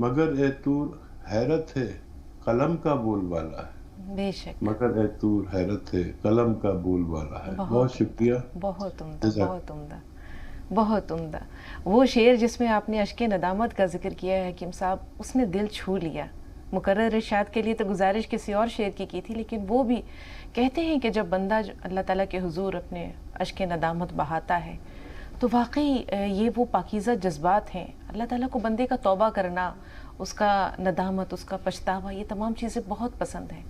مگر اے طور حیرت ہے قلم کا بول والا ہے. بے شک. مگر اے طور حیرت ہے قلم کا بول والا ہے. بہت شکریہ. بہت عمدہ، بہت عمدہ، بہت عمدہ. وہ شعر جس میں آپ نے اشک ندامت کا ذکر کیا ہے حکیم صاحب، اس نے دل چھو لیا. مقرر ارشاد کے لیے تو گزارش کسی اور شعر کی تھی، لیکن وہ بھی کہتے ہیں کہ جب بندہ اللہ تعالیٰ کے حضور اپنے اشک ندامت بہاتا ہے تو واقعی یہ وہ پاکیزہ جذبات ہیں. اللہ تعالیٰ کو بندے کا توبہ کرنا، اس کا ندامت، اس کا پچھتاوا، یہ تمام چیزیں بہت پسند ہیں.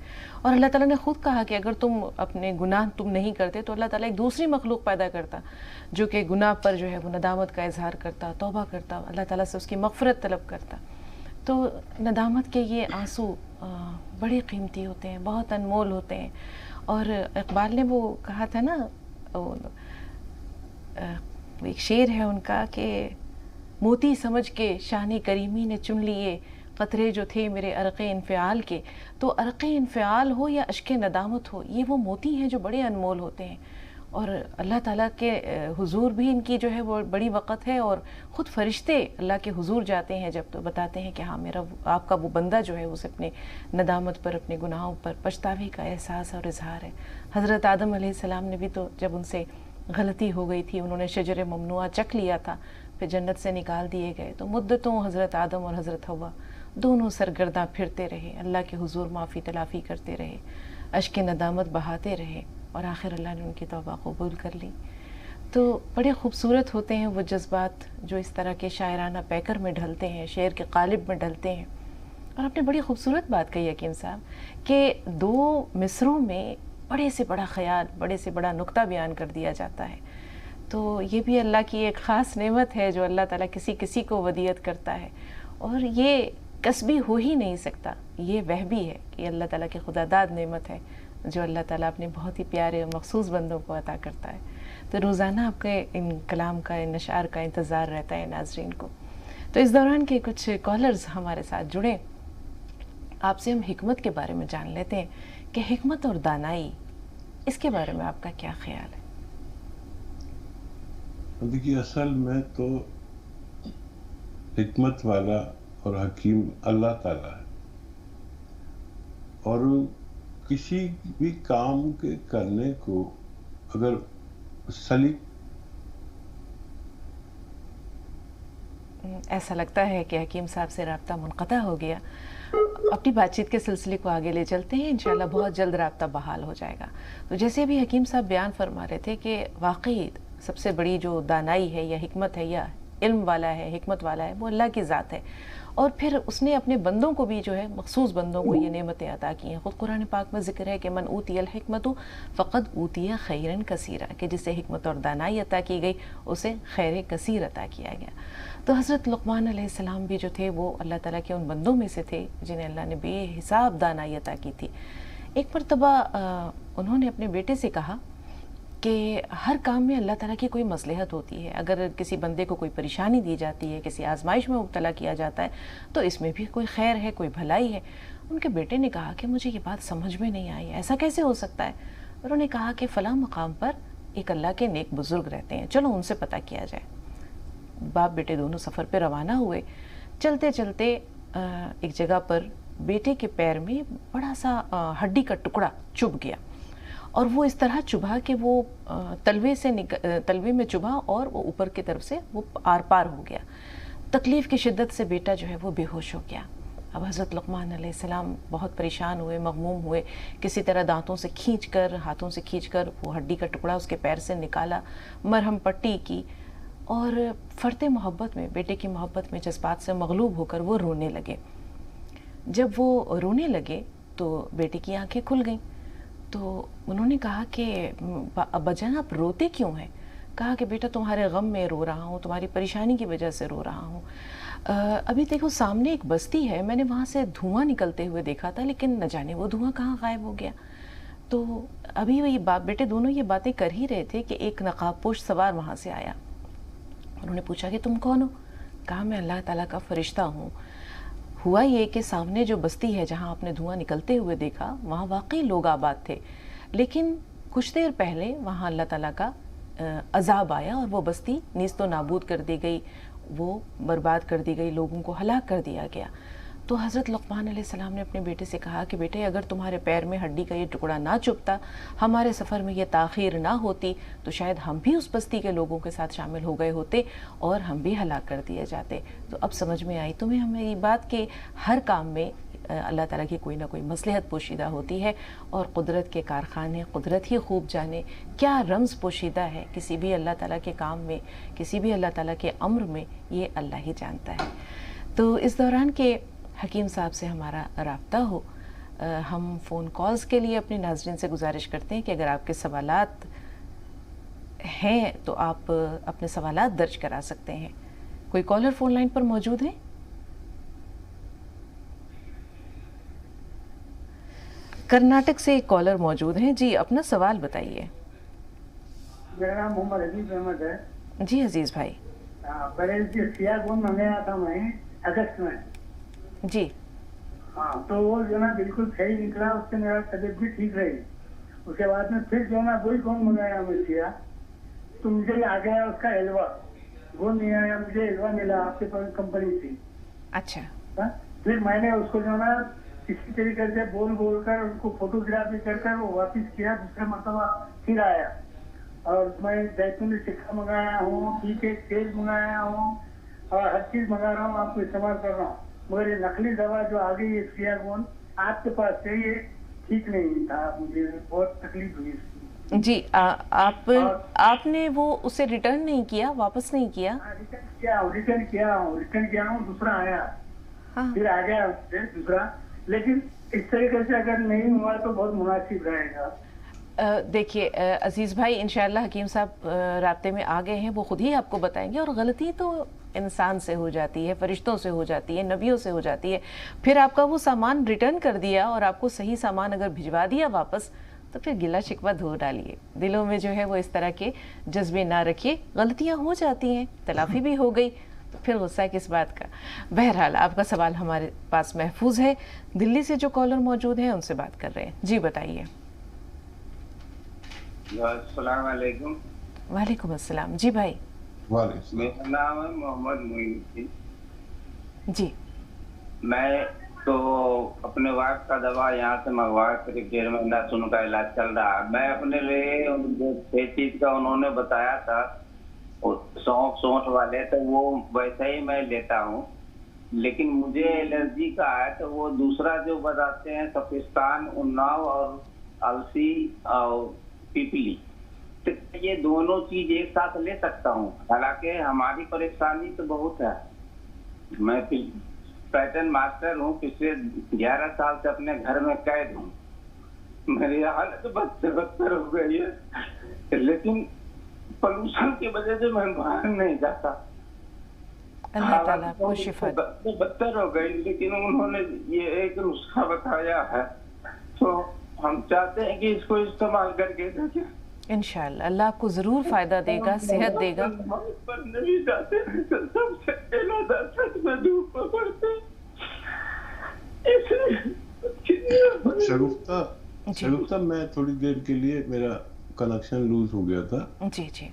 اور اللہ تعالیٰ نے خود کہا کہ اگر تم اپنے گناہ تم نہیں کرتے تو اللہ تعالیٰ ایک دوسری مخلوق پیدا کرتا جو کہ گناہ پر جو ہے وہ ندامت کا اظہار کرتا، توبہ کرتا، اللہ تعالیٰ سے اس کی مغفرت طلب کرتا. تو ندامت کے یہ آنسو بڑے قیمتی ہوتے ہیں، بہت انمول ہوتے ہیں. اور اقبال نے وہ کہا تھا نا، ایک شعر ہے ان کا کہ موتی سمجھ کے شان کریمی نے چن لیے قطرے جو تھے میرے عرق انفعال کے. تو عرق انفعال ہو یا اشک ندامت ہو، یہ وہ موتی ہیں جو بڑے انمول ہوتے ہیں. اور اللہ تعالیٰ کے حضور بھی ان کی جو ہے وہ بڑی وقت ہے. اور خود فرشتے اللہ کے حضور جاتے ہیں جب تو بتاتے ہیں کہ ہاں میرا آپ کا وہ بندہ جو ہے اسے اپنے ندامت پر، اپنے گناہوں پر پچھتاوے کا احساس اور اظہار ہے. حضرت آدم علیہ السلام نے بھی تو جب ان سے غلطی ہو گئی تھی، انہوں نے شجر ممنوعہ چکھ لیا تھا، پھر جنت سے نکال دیے گئے، تو مدتوں حضرت آدم اور حضرت حوا دونوں سرگرداں پھرتے رہے، اللہ کے حضور معافی تلافی کرتے رہے، اشک ندامت بہاتے رہے، اور آخر اللہ نے ان کی توبہ قبول کر لی. تو بڑے خوبصورت ہوتے ہیں وہ جذبات جو اس طرح کے شاعرانہ پیکر میں ڈھلتے ہیں، شعر کے قالب میں ڈھلتے ہیں. اور آپ نے بڑی خوبصورت بات کہی حکیم صاحب کہ دو مصروں میں بڑے سے بڑا خیال، بڑے سے بڑا نقطہ بیان کر دیا جاتا ہے. تو یہ بھی اللہ کی ایک خاص نعمت ہے جو اللہ تعالیٰ کسی کسی کو ودیعت کرتا ہے. اور یہ کسبی ہو ہی نہیں سکتا، یہ وہ بھی ہے کہ اللہ تعالیٰ کی خدا داد نعمت ہے جو اللہ تعالیٰ اپنے بہت ہی پیارے اور مخصوص بندوں کو عطا کرتا ہے. تو روزانہ آپ کے ان کلام کا، ان اشعار کا انتظار رہتا ہے ناظرین کو. تو اس دوران کے کچھ کالرز ہمارے ساتھ جڑے، آپ سے ہم حکمت کے بارے میں جان لیتے ہیں کہ حکمت اور دانائی، اس کے بارے میں آپ کا کیا خیال ہے؟ دیکھیے، اصل میں تو حکمت والا اور حکیم اللہ تعالیٰ ہے. اور کسی بھی کام کے کرنے کو اگر ایسا لگتا ہے کہ حکیم صاحب سے رابطہ منقطع ہو گیا. اپنی بات چیت کے سلسلے کو آگے لے چلتے ہیں، انشاءاللہ بہت جلد رابطہ بحال ہو جائے گا. تو جیسے بھی حکیم صاحب بیان فرما رہے تھے کہ واقعی سب سے بڑی جو دانائی ہے یا حکمت ہے یا علم والا ہے، حکمت والا ہے، وہ اللہ کی ذات ہے. اور پھر اس نے اپنے بندوں کو بھی جو ہے، مخصوص بندوں کو یہ نعمتیں عطا کی ہیں. خود قرآن پاک میں ذکر ہے کہ من اوتی الحکمت فقد اوتی خیرا کثیرا، کہ جسے حکمت اور دانائی عطا کی گئی اسے خیر کثیر عطا کیا گیا. تو حضرت لقمان علیہ السلام بھی جو تھے وہ اللہ تعالیٰ کے ان بندوں میں سے تھے جنہیں اللہ نے بے حساب دانائی عطا کی تھی. ایک مرتبہ انہوں نے اپنے بیٹے سے کہا کہ ہر کام میں اللہ تعالیٰ کی کوئی مصلحت ہوتی ہے. اگر کسی بندے کو کوئی پریشانی دی جاتی ہے، کسی آزمائش میں مبتلا کیا جاتا ہے، تو اس میں بھی کوئی خیر ہے، کوئی بھلائی ہے. ان کے بیٹے نے کہا کہ مجھے یہ بات سمجھ میں نہیں آئی، ایسا کیسے ہو سکتا ہے؟ انہوں نے کہا کہ فلاں مقام پر ایک اللہ کے نیک بزرگ رہتے ہیں، چلو ان سے پتہ کیا جائے. باپ بیٹے دونوں سفر پہ روانہ ہوئے. چلتے چلتے ایک جگہ پر بیٹے کے پیر میں بڑا سا ہڈی کا ٹکڑا چبھ گیا، اور وہ اس طرح چبھا کہ وہ تلوے میں چبھا اور وہ اوپر کی طرف سے وہ آر پار ہو گیا. تکلیف کی شدت سے بیٹا جو ہے وہ بے ہوش ہو گیا. اب حضرت لقمان علیہ السلام بہت پریشان ہوئے، مغموم ہوئے. کسی طرح دانتوں سے کھینچ کر، ہاتھوں سے کھینچ کر وہ ہڈی کا ٹکڑا اس کے پیر سے نکالا، مرہم پٹی کی، اور فرط محبت میں، بیٹے کی محبت میں جذبات سے مغلوب ہو کر وہ رونے لگے. جب وہ رونے لگے تو بیٹے کی آنکھیں کھل گئیں. تو انہوں نے کہا کہ ابا جان آپ روتے کیوں ہیں؟ کہا کہ بیٹا تمہارے غم میں رو رہا ہوں، تمہاری پریشانی کی وجہ سے رو رہا ہوں. ابھی دیکھو سامنے ایک بستی ہے، میں نے وہاں سے دھواں نکلتے ہوئے دیکھا تھا، لیکن نہ جانے وہ دھواں کہاں غائب ہو گیا. تو ابھی وہی باپ بیٹے دونوں یہ باتیں کر ہی رہے تھے کہ ایک نقاب پوش سوار وہاں سے آیا. انہوں نے پوچھا کہ تم کون ہو؟ کہا میں اللہ تعالیٰ کا فرشتہ ہوں. ہوا یہ کہ سامنے جو بستی ہے جہاں آپ نے دھواں نکلتے ہوئے دیکھا، وہاں واقعی لوگ آباد تھے، لیکن کچھ دیر پہلے وہاں اللہ تعالیٰ کا عذاب آیا اور وہ بستی نیست و نابود کر دی گئی. وہ برباد کر دی گئی، لوگوں کو ہلاک کر دیا گیا. تو حضرت لقمان علیہ السلام نے اپنے بیٹے سے کہا کہ بیٹے اگر تمہارے پیر میں ہڈی کا یہ ٹکڑا نہ چبھتا، ہمارے سفر میں یہ تاخیر نہ ہوتی، تو شاید ہم بھی اس بستی کے لوگوں کے ساتھ شامل ہو گئے ہوتے اور ہم بھی ہلاک کر دیے جاتے. تو اب سمجھ میں آئی تمہیں ہماری بات کہ ہر کام میں اللہ تعالیٰ کی کوئی نہ کوئی مصلحت پوشیدہ ہوتی ہے، اور قدرت کے کارخانے قدرت ہی خوب جانے کیا رمز پوشیدہ ہے کسی بھی اللہ تعالیٰ کے کام میں، کسی بھی اللہ تعالیٰ کے امر میں، یہ اللہ ہی جانتا ہے. تو اس دوران کے حکیم صاحب سے ہمارا رابطہ ہو، ہم فون کالز کے لیے اپنے ناظرین سے گزارش کرتے ہیں کہ اگر آپ کے سوالات ہیں تو آپ اپنے سوالات درج کرا سکتے ہیں. کوئی کالر فون لائن پر موجود ہے؟ کرناٹک سے ایک کالر موجود ہیں. جی اپنا سوال بتائیے. میرا نام محمد عزیز احمد ہے. جی عزیز بھائی. پہلے سیاہ گون منگایا تھا میں اگست میں. جی ہاں تو وہ جو ہے نا بالکل صحیح نکلا، اس سے میرا طبیعت بھی ٹھیک رہی. اس کے بعد میں پھر جو ہے نا وہی گون منگایا میں سیاہ، تو مجھے آ گیا اس کا حلوہ. گون نہیں آیا، مجھے حلوہ ملا آپ کے کمپنی سے. اچھا. پھر میں نے اس کو جو ہے نا کسی طریقے سے بول کر ان کو فوٹوگرافی کر کر وہ واپس کیا. دوسرا مرتبہ پھر آیا، اور میں زیتون سکہ منگایا ہوں، ٹھیک ہے تیل منگایا ہوں، اور ہر چیز منگا رہا ہوں، آپ کو استعمال کر رہا ہوں. مگر یہ نقلی دوا جو آ گئی ہے سیاہ گون آپ کے پاس سے، یہ ٹھیک نہیں تھا، مجھے بہت تکلیف ہوئی اس کی. جی آپ نے وہ اسے ریٹرن نہیں کیا، واپس نہیں کیا؟ ریٹرن کیا ہوں، دوسرا آیا. پھر آ گیا دوسرا، لیکن اس طریقے سے اگر نہیں ہوا تو بہت مناسب رہے گا. دیکھیے عزیز بھائی، انشاءاللہ حکیم صاحب رابطے میں آ گئے ہیں، وہ خود ہی آپ کو بتائیں گے. اور غلطی تو انسان سے ہو جاتی ہے، فرشتوں سے ہو جاتی ہے، نبیوں سے ہو جاتی ہے. پھر آپ کا وہ سامان ریٹرن کر دیا اور آپ کو صحیح سامان اگر بھجوا دیا واپس، تو پھر گلہ شکوہ دھو ڈالیے. دلوں میں جو ہے وہ اس طرح کے جذبے نہ رکھیے. غلطیاں ہو جاتی ہیں، تلافی بھی ہو گئی، تو پھر غصہ کس بات کا. بہرحال آپ کا سوال ہمارے پاس محفوظ ہے. دلی سے جو کالر موجود ہیں ان سے بات کر رہے ہیں. جی بتائیے. السلام علیکم. وعلیکم السلام. جی بھائی. میرا نام ہے محمد معین الدین. جی. میں تو اپنے وائف کا دوا یہاں سے منگوایا، قریب 1.5 مہینہ سے ان کا علاج چل رہا ہے. میں اپنے لیے چیز کا انہوں نے بتایا تھا، سونٹ والے، تو وہ ویسا ہی میں لیتا ہوں. لیکن مجھے الرجی کا ہے، تو وہ دوسرا جو بتاتے ہیں سفستان، اناؤ اور السی اور پیپلی، یہ دونوں چیز ایک ساتھ لے سکتا ہوں؟ حالانکہ ہماری پریشانی تو بہت ہے. میں پیٹرن ماسٹر ہوں، پچھلے 11 سال سے اپنے گھر میں قید ہوں. میری حالت بد سے بدتر ہو گئی ہے، لیکن پولوشن کی وجہ سے میں باہر نہیں جاتا. اللہ تعالیٰ کو شفا دے. بدتر ہو گئی، لیکن انہوں نے یہ ایک نسخہ بتایا ہے، تو ہم چاہتے ہیں کہ اس کو استعمال کر کے دیکھیں. انشاءاللہ اللہ آپ کو ضرور فائدہ دے گا، صحت دے گا. شگفتہ میں تھوڑی دیر کے لیے میرا کنیکشن لوز ہو گیا تھا. جی جی.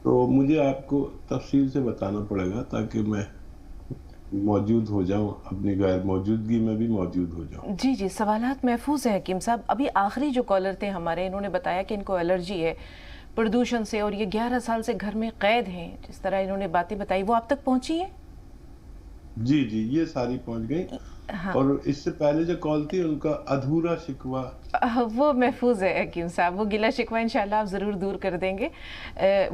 تو مجھے آپ کو تفصیل سے بتانا پڑے گا تاکہ میں موجود ہو جاؤں، اپنی غیر موجودگی میں بھی موجود ہو جاؤں. جی جی سوالات محفوظ ہیں حکیم صاحب. ابھی آخری جو کالر تھے ہمارے، انہوں نے بتایا کہ ان کو الرجی ہے پردوشن سے، اور یہ 11 سال سے گھر میں قید ہیں. جس طرح انہوں نے باتیں بتائی وہ آپ تک پہنچی ہیں؟ جی جی یہ ساری پہنچ گئی. اور اس سے پہلے جو کال تھی ان کا ادھورا شکوہ وہ محفوظ ہے حکیم صاحب. وہ گلہ شکوہ انشاءاللہ آپ ضرور دور کر دیں گے.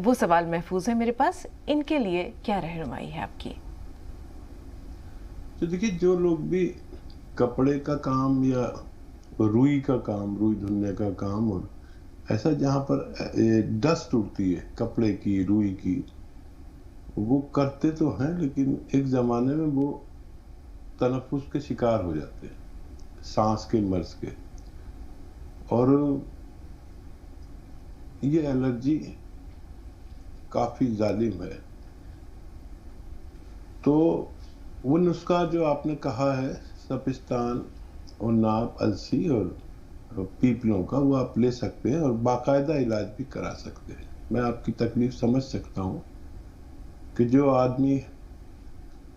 وہ سوال محفوظ ہے میرے پاس. ان کے لیے کیا رہنمائی ہے آپ کی؟ تو دیکھیے، جو لوگ بھی کپڑے کا کام یا روئی کا کام، روئی دھلنے کا کام، اور ایسا جہاں پر ڈسٹ اڑتی ہے کپڑے کی، روئی کی، وہ کرتے تو ہیں، لیکن ایک زمانے میں وہ تنفس کے شکار ہو جاتے ہیں، سانس کے مرض کے. اور یہ الرجی کافی ظالم ہے. تو وہ نسخہ جو آپ نے کہا ہے سپستان، اناب، السی اور پیپلوں کا، وہ آپ لے سکتے ہیں اور باقاعدہ علاج بھی کرا سکتے ہیں. میں آپ کی تکلیف سمجھ سکتا ہوں کہ جو آدمی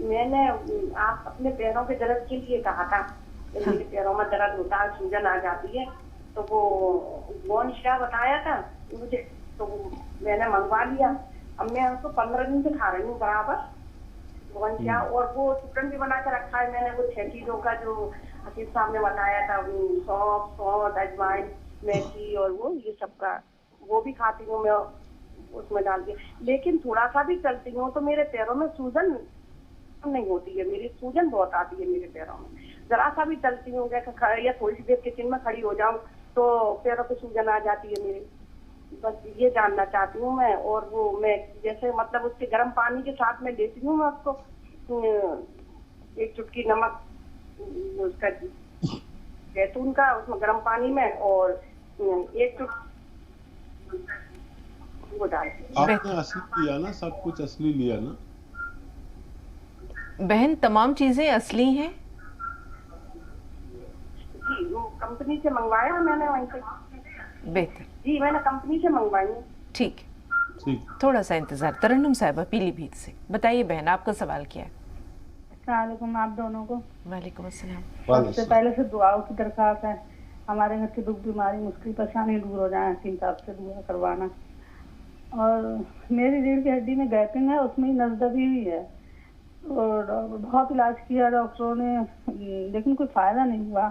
میں نے آپ اپنے پیروں کے درد کے لیے کہا تھا کہ میرے پیروں میں درد ہوتا ہے, سوجن آ جاتی ہے, تو وہ گون شیرا بتایا تھا مجھے, تو میں نے منگوا لیا. اب میں اس کو 15 دن سے کھا رہی ہوں برابر گون شیرا, اور وہ چکن بھی بنا کے رکھا ہے میں نے, وہ 6 چیزوں کا جو حفیظ صاحب نے بتایا تھا, سونف, اجوائن, میتھی اور وہ یہ سب کا, وہ بھی کھاتی ہوں میں اس میں ڈال کے. لیکن تھوڑا سا بھی چلتی ہوں تو میرے پیروں میں سوجن نہیں ہوتی ہے, میری سوجن بہت آتی ہے میرے پیروں میں. ذرا سا بھی چلتی ہوں یا تھوڑی سی دیر کچن میں کھڑی ہو جاؤں تو پیروں پہ سوجن آ جاتی ہے میری. بس یہ جاننا چاہتی ہوں میں. اور وہ میں جیسے مطلب اس کے گرم پانی کے ساتھ میں لیتی ہوں, میں اس کو 1 چٹکی نمک اس کا زیتون کا اس میں گرم پانی میں, اور 1 چٹکی وہ ڈالتی ہوں. آپ نے اصلی لیا نا, سب کچھ اصلی لیا نا بہن؟ تمام چیزیں اصلی ہیں؟ جی وہ کمپنی سے منگوایا میں نے وہیں سے. بہتر. جی میں نے کمپنی سے منگوائی ہیں. ٹھیک, تھوڑا سا انتظار. ترنم صاحبہ پیلی بھیت سے, بتائیے بہن آپ کا سوال کیا ہے؟ السلام علیکم آپ دونوں کو. وعلیکم السلام. سب سے پہلے سے دعاؤں کی درخواست ہے, ہمارے گھر کی دکھ بیماری مشکل پریشانی دور ہو جائے, حکیم صاحب سے دعا کروانا. اور میری ریڑھ کی ہڈی میں گیپنگ ہے, اس میں نزدہ بھی ہوئی ہے, اور بہت علاج کیا ڈاکٹروں نے, لیکن کوئی فائدہ نہیں ہوا.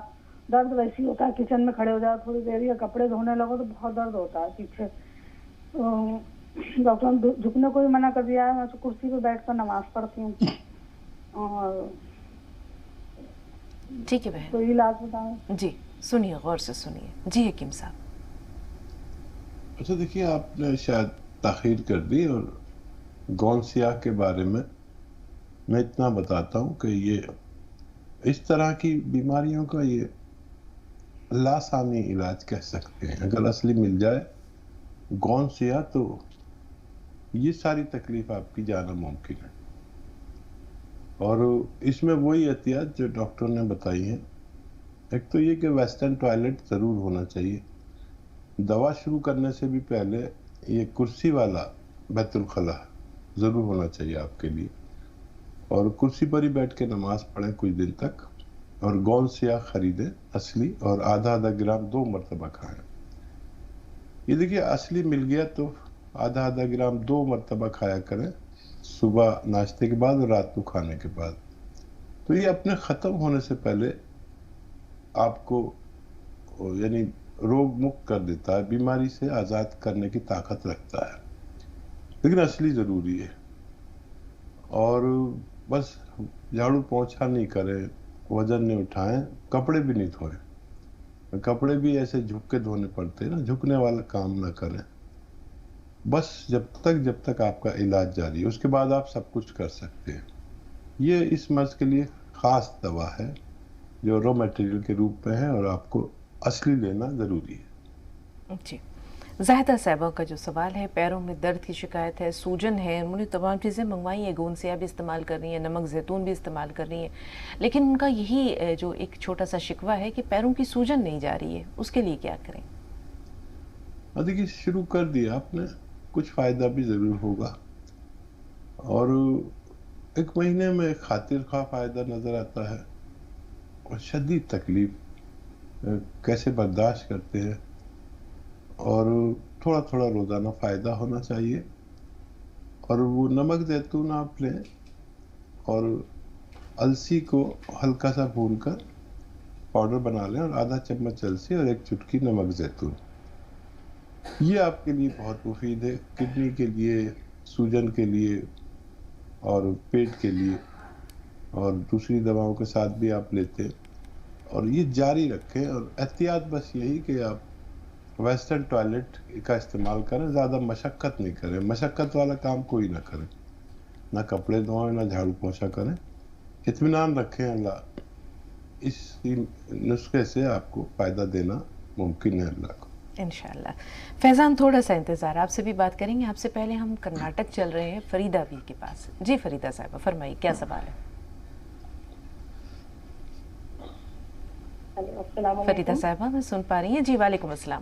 درد ویسے ہوتا ہے, کچن میں کھڑے ہو جاؤ تھوڑی دیر یا کپڑے دھونے لگو تو بہت درد ہوتا ہے پیچھے. ڈاکٹر نے جھکنے کو بھی منع کر دیا ہے, میں تو کرسی پہ بیٹھ کر نماز پڑھتی ہوں. اور ٹھیک ہے بہن, کوئی علاج بتائیں. جی سنیے, غور سے سنیے. جی حکیم صاحب. اچھا دیکھیے, آپ نے شاید تاخیر کر دی, اور گون سیاہ کے بارے میں اتنا بتاتا ہوں کہ یہ اس طرح کی بیماریوں کا یہ لاسانی علاج کہہ سکتے ہیں. اگر اصلی مل جائے گون سیاہ تو یہ ساری تکلیف آپ کی جانا ممکن ہے. اور اس میں وہی احتیاط جو ڈاکٹر نے بتائی ہیں. ایک تو یہ کہ ویسٹرن ٹوائلٹ ضرور ہونا چاہیے. دوا شروع کرنے سے بھی پہلے یہ کرسی والا بیت الخلا ضرور ہونا چاہیے آپ کے لیے, اور کرسی پر ہی بیٹھ کے نماز پڑھیں کچھ دن تک, اور گون سیاہ خریدیں اصلی, اور آدھا گرام 2 مرتبہ کھائیں. یہ دیکھیے اصلی مل گیا تو آدھا گرام 2 مرتبہ کھایا کریں, صبح ناشتے کے بعد اور رات کو کھانے کے بعد. تو یہ اپنے ختم ہونے سے پہلے آپ کو یعنی روگ مکت کر دیتا ہے, بیماری سے آزاد کرنے کی طاقت رکھتا ہے. لیکن اصلی ضروری ہے. اور بس جھاڑو پوچھا نہیں کریں, وزن نہیں اٹھائیں, کپڑے بھی نہیں دھوئیں. کپڑے بھی ایسے جھک کے دھونے پڑتے ہیں نا, جھکنے والا کام نہ کریں. بس جب تک آپ کا علاج جاری ہے, اس کے بعد آپ سب کچھ کر سکتے ہیں. یہ اس مرض کے لیے خاص دوا ہے جو رو میٹیریل کے روپ میں ہے, اور آپ کو اصلی لینا ضروری ہے. جی زاہدہ صاحبہ کا جو سوال ہے, پیروں میں درد کی شکایت ہے, سوجن ہے, انہوں نے تمام چیزیں منگوائی ہیں, گون سیاہ بھی استعمال کر رہی ہیں, نمک زیتون بھی استعمال کر رہی ہیں, لیکن ان کا یہی جو ایک چھوٹا سا شکوہ ہے کہ پیروں کی سوجن نہیں جا رہی ہے, اس کے لیے کیا کریں؟ دیکھیے شروع کر دیا آپ نے, کچھ فائدہ بھی ضرور ہوگا, اور 1 مہینے میں خاطر خواہ فائدہ نظر آتا ہے. اور شدید تکلیف کیسے برداشت کرتے ہیں, اور تھوڑا روزانہ فائدہ ہونا چاہیے. اور وہ نمک زیتون آپ لیں, اور السی کو ہلکا سا بھون کر پاؤڈر بنا لیں, اور آدھا چمچ السی اور 1 چٹکی نمک زیتون. یہ آپ کے لیے بہت مفید ہے, کڈنی کے لیے, سوجن کے لیے, اور پیٹ کے لیے, اور دوسری دواؤں کے ساتھ بھی آپ لیتے ہیں. اور یہ جاری رکھیں, اور احتیاط بس یہی کہ آپ ویسٹرن ٹوائلٹ کا استعمال کریں, زیادہ مشقت نہیں کریں. مشقت والا کام کوئی نہ کریں, نہ کپڑے دھوئیں, نہ جھاڑو پوچھا کریں. اطمینان رکھیں, اللہ اس نسخے سے آپ کو فائدہ دینا ممکن ہے اللہ کو انشاءاللہ. فیضان تھوڑا سا انتظار, آپ سے بھی بات کریں گے. آپ سے پہلے ہم کرناٹک چل رہے ہیں فریدہ بھی کے پاس. جی فریدہ صاحبہ فرمائیے, کیا سوال ہے؟ فریدہ صاحبہ میں سن پا رہی ہیں؟ جی وعلیکم السلام.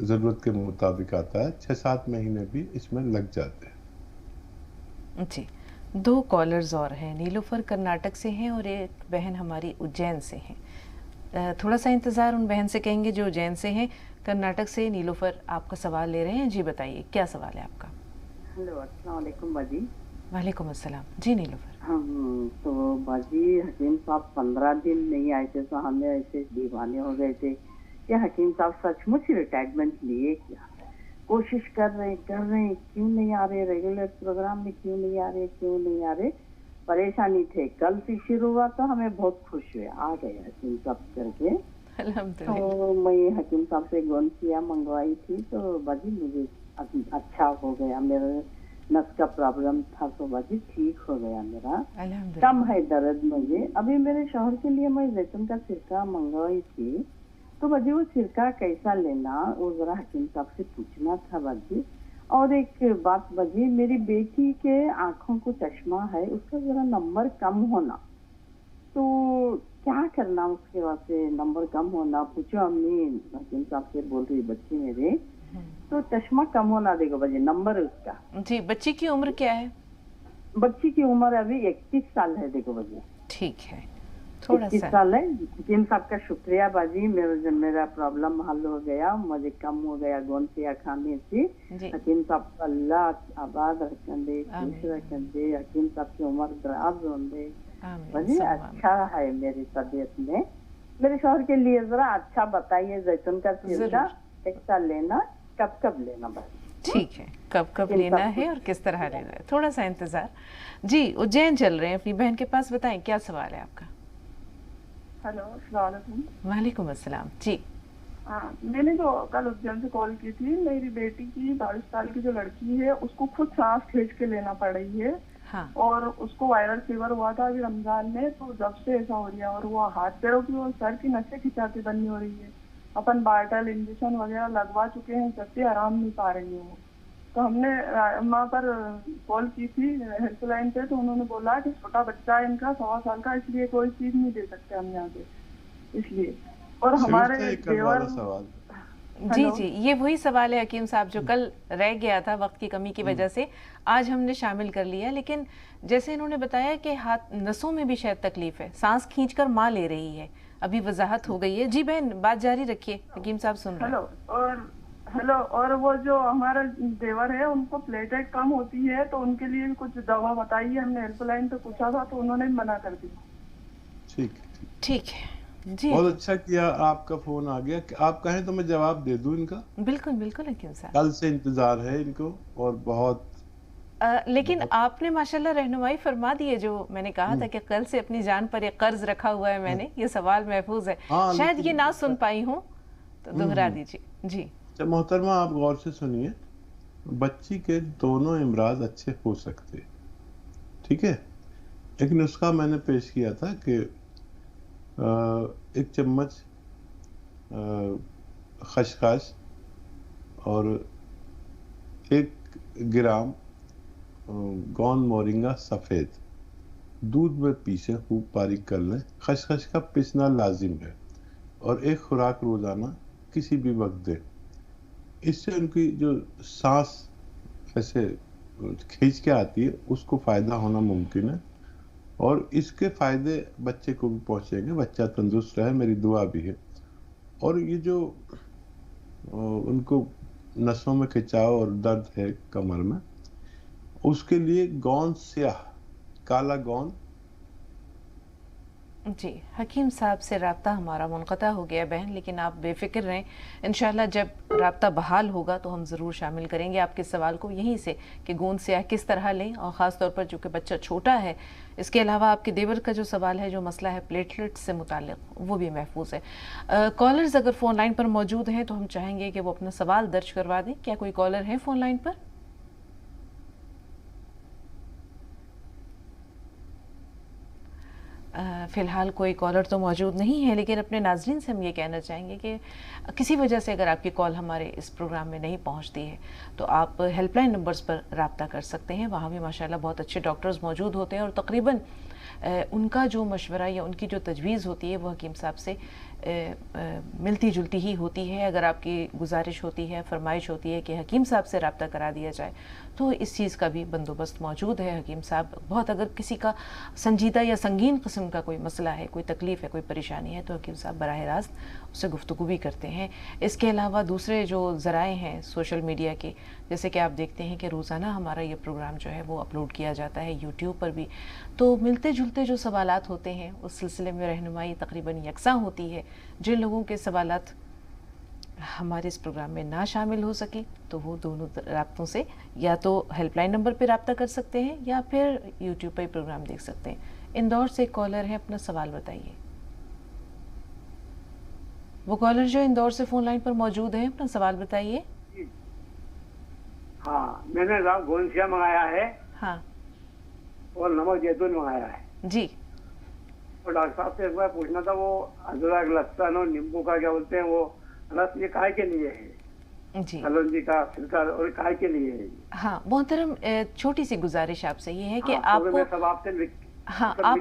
ضرورت کے مطابق آتا ہے. 6-7 مہینے بھی اس میں لگ جاتے ہیں. جی 2 کالرز اور ہیں. نیلوفر کرناٹک سے ہیں اور ایک بہن ہماری اجین سے ہیں. تھوڑا سا انتظار ان بہن سے کہیں گے جو اجین سے ہیں. کرناٹک سے نیلوفر آپ کا سوال لے رہے ہیں. جی بتائیے کیا سوال ہے آپ کا؟ ہیلو السلام علیکم باجی. وعلیکم السلام. جی نیلوفر. تو باجی حکیم صاحب 15 دن نہیں آئے تھے تو ہمیں ایسے دیوانے ہو گئے تھے کہ حکیم صاحب سچ مچ ریٹائرمنٹ لیے کیا. کوشش کر رہے ہیں کیوں نہیں آ رہے, ریگولر پروگرام میں کیوں نہیں آ رہے. پریشانی تھے. کل سے شروع ہوا تو ہمیں بہت خوش ہوئے, آ گئے حکیم صاحب کر کے. تو میں حکیم صاحب سے گونسیا منگوائی تھی تو باجی مجھے اچھا ہو گیا. میرا نس کا پرابلم تھا تو باجی ٹھیک ہو گیا میرا. کم ہے درد مجھے. ابھی میرے شوہر کے لیے میں زیتون کا سرکہ منگوائی تھی تو باجی وہ سرکہ کیسا لینا وہ ذرا حکیم صاحب سے پوچھنا تھا باجی. اور ایک بات باجی, میری بیٹی کے آنکھوں کو چشمہ ہے, اس کا ذرا نمبر کم ہونا, تو کیا کرنا اس کے واسطے؟ نمبر کم ہونا پوچھو امی, حکیم صاحب سے بول رہی بچی میرے, تو چشمہ کم ہونا دیکھو باجی نمبر اس کا. جی بچی کی عمر کیا ہے؟ بچی کی عمر ابھی 21 سال ہے. دیکھو باجی ٹھیک ہے, تھوڑا 21 سال ہے. حکیم صاحب کا شکریہ باجی, میرا پرابلم حل ہو گیا, مجھے کم ہو گیا گونسیا کھانے سے. حکیم صاحب اللہ آباد رکھن دے, خوش رکھن دے, حکیم صاحب کی عمر دراز ہون دے باجی. اچھا ہے میری طبیعت میں. میرے شوہر کے لیے ذرا اچھا بتائیے زیتون کا سرکہ کیسا لینا, کب لینا باجی. ٹھیک ہے, کب لینا ہے اور کس طرح لینا ہے, تھوڑا سا انتظار. جی اجین چل رہے ہیں اپنی بہن کے پاس, بتائیں کیا سوال ہے آپ کا؟ ہیلو السلام علیکم. وعلیکم السلام. جی میں نے جو کل اجین سے کال کی تھی, میری بیٹی کی 22 سال کی جو لڑکی ہے اس کو خود سانس کھینچ کے لینا پڑ رہی ہے. اور اس کو وائرل فیور ہوا تھا ابھی رمضان میں, تو جب سے ایسا ہو رہا ہے. اور وہ ہاتھ پیروں کی اور سر کی نسیں کھچاتی بنی ہو رہی ہے. اپن بارٹل انجیکشن وغیرہ لگوا چکے ہیں, جب سے آرام نہیں پا رہی ہے وہ. تو ہم نے وہاں پر کال کی تھی ہیلپ لائن پہ, تو انہوں نے بولا کہ چھوٹا بچہ ہے ان کا 1.25 سال کا, اس لیے کوئی چیز نہیں دے سکتے ہم یہاں پہ, اس لیے. اور ہمارے دیور جی یہ وہی سوال ہے حکیم صاحب جو کل رہ گیا تھا وقت کی کمی کی وجہ سے, آج ہم نے شامل کر لیا. لیکن جیسے انہوں نے بتایا کہ ہاتھ نسوں میں بھی شاید تکلیف ہے, سانس کھینچ کر ماں لے رہی ہے, ابھی وضاحت ہو گئی ہے. جی بہن بات جاری رکھیے, حکیم صاحب سن رہے ہیں. ہیلو, اور وہ جو ہمارا دیور ہے ان کو پلیٹلیٹ کم ہوتی ہے, تو ان کے لیے کچھ دوا بتائیے. ہم نے ہیلپ لائن پہ پوچھا تھا تو انہوں نے منع کر دی. ٹھیک ہے جی, بہت اچھا کیا آپ کا فون آ گیا. آپ کہیں تو میں جواب دے دوں ان کا. بالکل حکیم صاحب, کل سے انتظار ہے ان کو. اور بہت لیکن آپ نے ماشاءاللہ رہنمائی فرما دی ہے. جو میں نے کہا تھا کہ کل سے اپنی جان پر ایک قرض رکھا ہوا ہے میں نے, یہ سوال محفوظ ہے. شاید یہ نہ سن پائی ہوں تو دوہرا دیجیے. جی محترمہ آپ غور سے سنیے, بچی کے دونوں امراض اچھے ہو سکتے, ٹھیک ہے. ایک نسخہ میں نے پیش کیا تھا کہ 1 چمچ خشخاش اور 1 گرام گون مورنگا سفید دودھ میں پیسے خوب باریک کر لیں. خشخش کا پیسنا لازم ہے, اور 1 خوراک روزانہ کسی بھی وقت دیں. اس سے ان کی جو سانس ایسے کھینچ کے آتی ہے اس کو فائدہ ہونا ممکن ہے, اور اس کے فائدے بچے کو بھی پہنچیں گے. بچہ تندرست رہے, میری دعا بھی ہے. اور یہ جو ان کو نسوں میں کھچاؤ اور درد ہے کمر میں, اس کے لیے گون سیاہ, کالا گون. جی حکیم صاحب سے رابطہ ہمارا منقطع ہو گیا بہن, لیکن آپ بے فکر رہیں, انشاءاللہ جب رابطہ بحال ہوگا تو ہم ضرور شامل کریں گے آپ کے سوال کو یہیں سے کہ گوند سیاہ کس طرح لیں, اور خاص طور پر چونکہ بچہ چھوٹا ہے. اس کے علاوہ آپ کے دیور کا جو سوال ہے, جو مسئلہ ہے پلیٹلیٹ سے متعلق, وہ بھی محفوظ ہے. کالرز اگر فون لائن پر موجود ہیں تو ہم چاہیں گے کہ وہ اپنا سوال درج کروا دیں. کیا کوئی کالر ہے فون لائن پر؟ فی الحال کوئی کالر تو موجود نہیں ہے, لیکن اپنے ناظرین سے ہم یہ کہنا چاہیں گے کہ کسی وجہ سے اگر آپ کی کال ہمارے اس پروگرام میں نہیں پہنچتی ہے تو آپ ہیلپ لائن نمبرز پر رابطہ کر سکتے ہیں. وہاں بھی ماشاءاللہ بہت اچھے ڈاکٹرز موجود ہوتے ہیں, اور تقریباً ان کا جو مشورہ یا ان کی جو تجویز ہوتی ہے وہ حکیم صاحب سے ملتی جلتی ہی ہوتی ہے. اگر آپ کی گزارش ہوتی ہے, فرمائش ہوتی ہے کہ حکیم صاحب سے رابطہ کرا دیا جائے تو اس چیز کا بھی بندوبست موجود ہے. حکیم صاحب بہت, اگر کسی کا سنجیدہ یا سنگین قسم کا کوئی مسئلہ ہے, کوئی تکلیف ہے, کوئی پریشانی ہے تو حکیم صاحب براہ راست اس سے گفتگو بھی کرتے ہیں. اس کے علاوہ دوسرے جو ذرائع ہیں سوشل میڈیا کے, جیسے کہ آپ دیکھتے ہیں کہ روزانہ ہمارا یہ پروگرام جو ہے وہ اپلوڈ کیا جاتا ہے یوٹیوب پر بھی, تو ملتے جلتے جو سوالات ہوتے ہیں اس سلسلے میں رہنمائی تقریباً یکساں ہوتی ہے. جن لوگوں کے سوالات ہمارے اس پروگرام میں نہ شامل ہو سکے تو وہ دونوں رابطوں سے یا تو ہیلپ لائن نمبر پہ رابطہ کر سکتے ہیں یا پھر یوٹیوب پہ پروگرام دیکھ سکتے ہیں. اندور سے ایک کالر ہے, اپنا سوال بتائیے. وہ کالر جو اندور سے فون لائن پر موجود ہے, اپنا سوال بتائیے. ہاں, میں نے گونسیا منگایا ہے. ہاں, اور نمک زیتون منگایا ہے. جی. اور ڈاکٹر صاحب سے ایک بار پوچھنا تھا, وہ ادرک لہسن اور نیمبو کا کیا بولتے ہیں وہ رس, یہ کائے کے لیے ہے؟ جی, کلونجی کا چھلکا اور کائے کے لیے ہے. ہاں محترم, چھوٹی سی گزارش آپ سے یہ ہے کہ آپ کو, میں سب آپ سے لکھ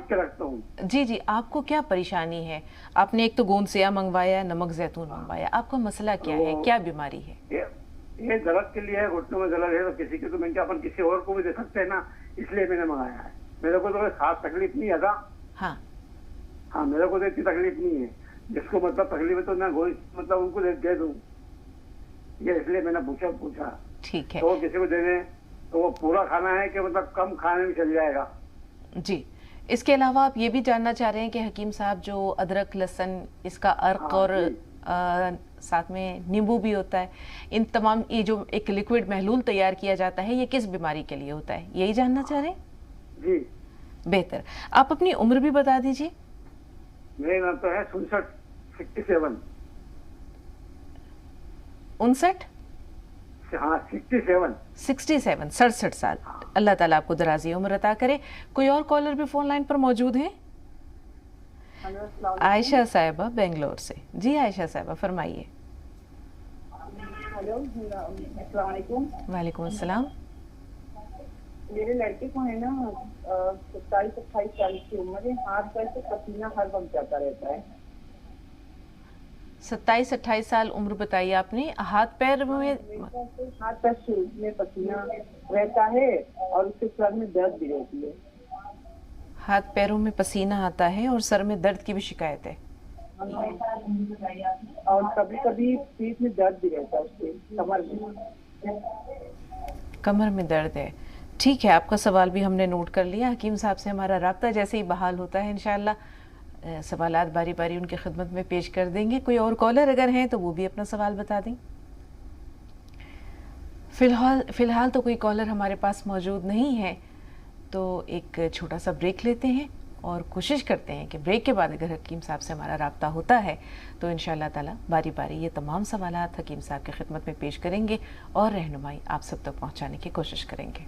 کے رکھتا ہوں. جی جی, آپ کو کیا پریشانی ہے؟ آپ نے ایک تو گوند سیاہ منگوایا, نمک زیتون منگوایا, آپ کا مسئلہ کیا ہے, کیا بیماری ہے؟ یہ درد کے لیے ہے, گھٹنوں میں درد ہے, تو کسی کے تو میں کیا اپن کسی اور کو بھی دے سکتے ہیں نا, اس لیے میں نے منگایا ہے. میرے کو تو کوئی خاص تکلیف نہیں ہے. ہاں ہاں, میرے کو تو اتنی تکلیف نہیں ہے. جس کو مطلب تکلیف ہے تو میں مطلب ان کو دے دوں, یہ اس لیے میں نے پوچھا. ٹھیک ہے, تو کسی کو دینے تو وہ پورا کھانا ہے کہ مطلب کم کھانے میں چل جائے گا؟ جی. اس کے علاوہ آپ یہ بھی جاننا چاہ رہے ہیں کہ حکیم صاحب جو ادرک لہسن, اس کا عرق اور ساتھ میں نیمبو بھی ہوتا ہے, ان تمام یہ جو ایک لیکوڈ محلول تیار کیا جاتا ہے, یہ کس بیماری کے لیے ہوتا ہے, یہی جاننا چاہ رہے ہیں؟ جی. بہتر, آپ اپنی عمر بھی بتا دیجیے. میرا نام تو ہے 67. 59؟ ہاں 67. 67 سال. اللہ تعالیٰ آپ کو درازی عمر عطا کرے. کوئی اور کالر بھی فون لائن پر موجود ہیں؟ عائشہ صاحبہ بنگلور سے. جی عائشہ صاحبہ فرمائیے. ہلو, السلام علیکم. وعلیکم السلام. میرے لڑکے کو ہے نا 27-28 سال کی عمر ہے, ہاتھ پیر سے پسینہ ہر وقت جاتا رہتا ہے. 27-28 سال عمر بتائی آپ نے, ہاتھ پیر میں پسینہ رہتا ہے اور اس کے سر میں درد بھی رہتی ہے. ہاتھ پیروں میں پسینہ آتا ہے اور سر میں درد کی بھی شکایت ہے, اور کبھی کبھی پیٹ میں درد بھی رہتا ہے, اس کے کمر میں درد ہے. ٹھیک ہے, آپ کا سوال بھی ہم نے نوٹ کر لیا. حکیم صاحب سے ہمارا رابطہ جیسے ہی بحال ہوتا ہے انشاءاللہ سوالات باری باری ان کی خدمت میں پیش کر دیں گے. کوئی اور کالر اگر ہیں تو وہ بھی اپنا سوال بتا دیں. فی الحال تو کوئی کالر ہمارے پاس موجود نہیں ہے, تو ایک چھوٹا سا بریک لیتے ہیں اور کوشش کرتے ہیں کہ بریک کے بعد اگر حکیم صاحب سے ہمارا رابطہ ہوتا ہے تو انشاءاللہ تعالی باری باری یہ تمام سوالات حکیم صاحب کی خدمت میں پیش کریں گے اور رہنمائی آپ سب تک پہنچانے کی کوشش کریں گے.